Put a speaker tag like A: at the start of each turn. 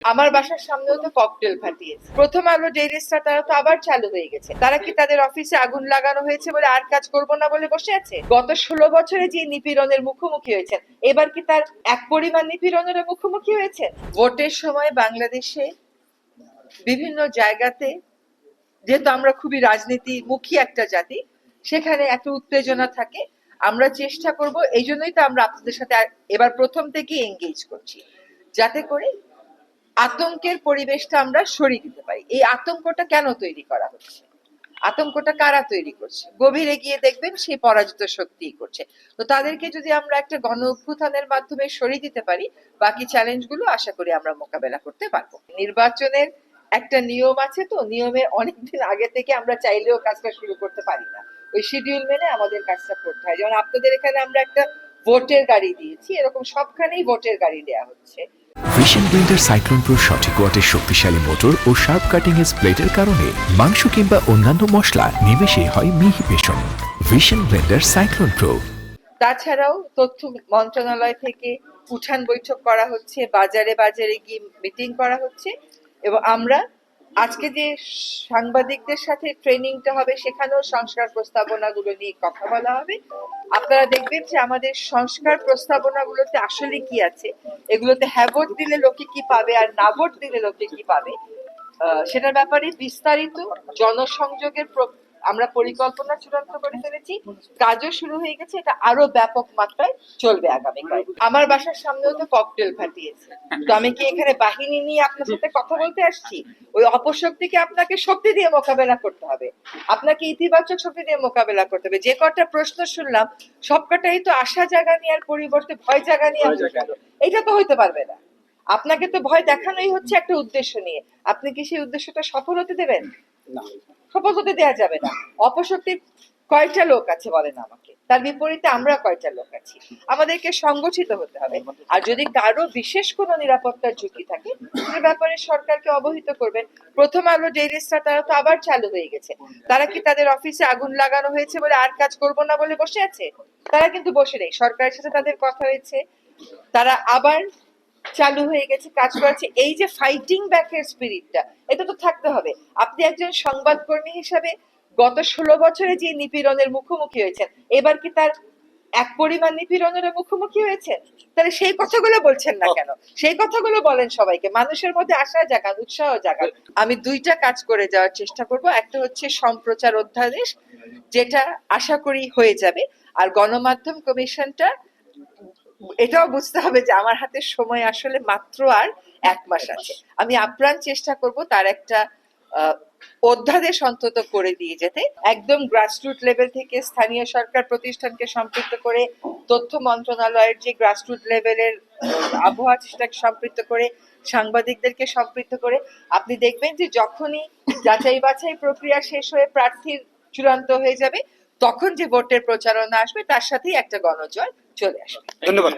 A: আমার বাসার সামনেও তো ককটেল ফাটিয়েছে। প্রথম আলো ডেইলি স্টার তারা তো আবার চালু হয়ে গেছে। তারা কি তাদের অফিসে আগুন লাগানো হয়েছে বলে আর কাজ করবো না বলে বসে আছে? গত 16 বছরে যে নিপীড়নের মুখোমুখি হয়েছেন, এবার কি তার এক পরিমাণ নিপীড়নের মুখোমুখি হয়েছে? ভোটের সময় বাংলাদেশে বিভিন্ন জায়গাতে, যেহেতু আমরা খুবই রাজনীতিমুখী একটা জাতি, সেখানে একটা উত্তেজনা থাকে। আমরা চেষ্টা করব, এই জন্যই তো আমরা আপনাদের সাথে এবার প্রথম থেকেই এঙ্গেজ করছি, যাতে করে আতঙ্কের পরিবেশটা আমরা সরিয়ে দিতে পারি। এই আতঙ্কটা কেন তৈরি করা হচ্ছে, আতঙ্কটা কারা তৈরি করছে, গভীরে গিয়ে দেখবেন সেই পরাজিত শক্তিই করছে। তো তাদেরকে যদি আমরা একটা গণ অভ্যুত্থানের মাধ্যমে সরিয়ে দিতে পারি, বাকি চ্যালেঞ্জগুলো আশা করি আমরা মোকাবেলা করতে পারবো। নির্বাচনের একটা নিয়ম আছে, তো নিয়মের অনেকদিন আগে থেকে আমরা চাইলেও কাজটা শুরু করতে পারি না। ওই শিডিউল মেনে আমাদের কাজটা করতে হয়। যেমন আপনাদের এখানে আমরা একটা ভোটের গাড়ি দিয়েছি, এরকম সবখানেই ভোটের গাড়ি দেওয়া হচ্ছে।
B: ভিশন ব্লেন্ডার সাইক্লোন প্রো সঠিক ওয়াটের শক্তিশালী মোটর ও শার্প কাটিং এজ প্লেটের কারণে মাংস কিংবা অন্যান্য মশলা নিমেষে হয় মিহি বেসন। Vision blender cyclone pro.
A: তাছাড়াও তথ্য মন্ত্রণালয় থেকে উঠান বৈঠক করা হচ্ছে, বাজারে বাজারে গিয়ে মিটিং করা হচ্ছে, এবং আমরা আজকে যে সাংবাদিকদের সাথে ট্রেনিংটা হবে, সেখানেও সংস্কার প্রস্তাবনাগুলো নিয়ে কথা বলা হবে। আপনারা দেখবেন যে আমাদের সংস্কার প্রস্তাবনাগুলোতে আসলে কি আছে, এগুলোতে হ্যাঁ ভোট দিলে লোকে কি পাবে আর না ভোট দিলে লোকে কি পাবে, সেটার ব্যাপারে বিস্তারিত জনসংযোগের আমরা পরিকল্পনা চূড়ান্ত করে ফেলেছি। কাজও শুরু হয়ে গেছে, এটা আরো ব্যাপক মাত্রায় চলবে আগামীকাল। আমার বাসার সামনেও তো ককটেল ফাটিয়েছে। তো আমি কি এখানে বাহিনী নিয়ে আপনার সাথে কথা বলতে আসছি? ওই অপশক্তিকে আপনাকে শক্তি দিয়ে মোকাবেলা করতে হবে, আপনাকে ইতিবাচক শক্তি দিয়ে মোকাবেলা করতে হবে। যে কটা প্রশ্ন শুনলাম, সবকটাই তো আশা জাগা নিয়ে আর পরিবর্তে ভয় জাগা নিয়ে। এটা তো হইতে পারবে না। আপনাকে তো ভয় দেখানোই হচ্ছে একটা উদ্দেশ্য নিয়ে। আপনি কি সেই উদ্দেশ্যটা সফল হতে দেবেন? না, সফল হতে দেওয়া যাবে না। অপশক্তির কয়টা লোক আছে বলেন আমাকে, তার বিপরীতে আমরা কয়টা লোক আছি। আমাদেরকে সংগঠিত হতে হবে। আর যদি কারো বিশেষ কোনো নিরাপত্তার ঝুঁকি থাকে, সে ব্যাপারে সরকারকে অবহিত করবেন। প্রথম আলো ডেইলি স্টার তারা তো আবার চালু হয়ে গেছে। তারা কি তাদের অফিসে আগুন লাগানো হয়েছে বলে আর কাজ করবো না বলে বসে আছে? তারা কিন্তু বসে নেই, সরকারের সাথে তাদের কথা হয়েছে, তারা আবার চালু হয়ে গেছে, কাজ করেছে। এই যে ফাইটিং ব্যাকের স্পিরিটটা, এটা তো থাকতে হবে। আপনি একজন সংবাদকর্মী হিসাবে গত 16 বছরে যে নিপীড়নের মুখোমুখি হয়েছেন, এবার কি তার এক পরিমাণ নিপীড়নের মুখোমুখি হয়েছে? তাহলে সেই কথাগুলো বলছেন না কেন? সেই কথাগুলো বলেন সবাইকে, মানুষের মধ্যে আশা জাগান, উৎসাহ জাগান। আমি দুইটা কাজ করে যাওয়ার চেষ্টা করব। একটা হচ্ছে সম্প্রচার অধ্যাদেশ, যেটা আশা করি হয়ে যাবে। আর গণমাধ্যম কমিশনটা, এটাও বুঝতে হবে যে আমার হাতে সময় আসলে মাত্র আর 1 মাস আছে। আমি আপ্রাণ চেষ্টা করব তার একটা অধ্যাদেশ অন্তত করে দিয়ে যেতে, একদম গ্রাসরুট লেভেল থেকে স্থানীয় সরকার প্রতিষ্ঠানকে সম্পৃক্ত করে, তথ্য মন্ত্রণালয়ের যে গ্রাসরুট লেভেলের আবহাওয়া সেটাকে সম্পৃক্ত করে, সাংবাদিকদেরকে সম্পৃক্ত করে। আপনি দেখবেন যে যখনই যাচাই বাছাই প্রক্রিয়া শেষ হয়ে প্রার্থীর চূড়ান্ত হয়ে যাবে, তখন যে ভোটের প্রচারণা আসবে, তার সাথেই একটা গণজয় চলে আসবে।
C: ধন্যবাদ।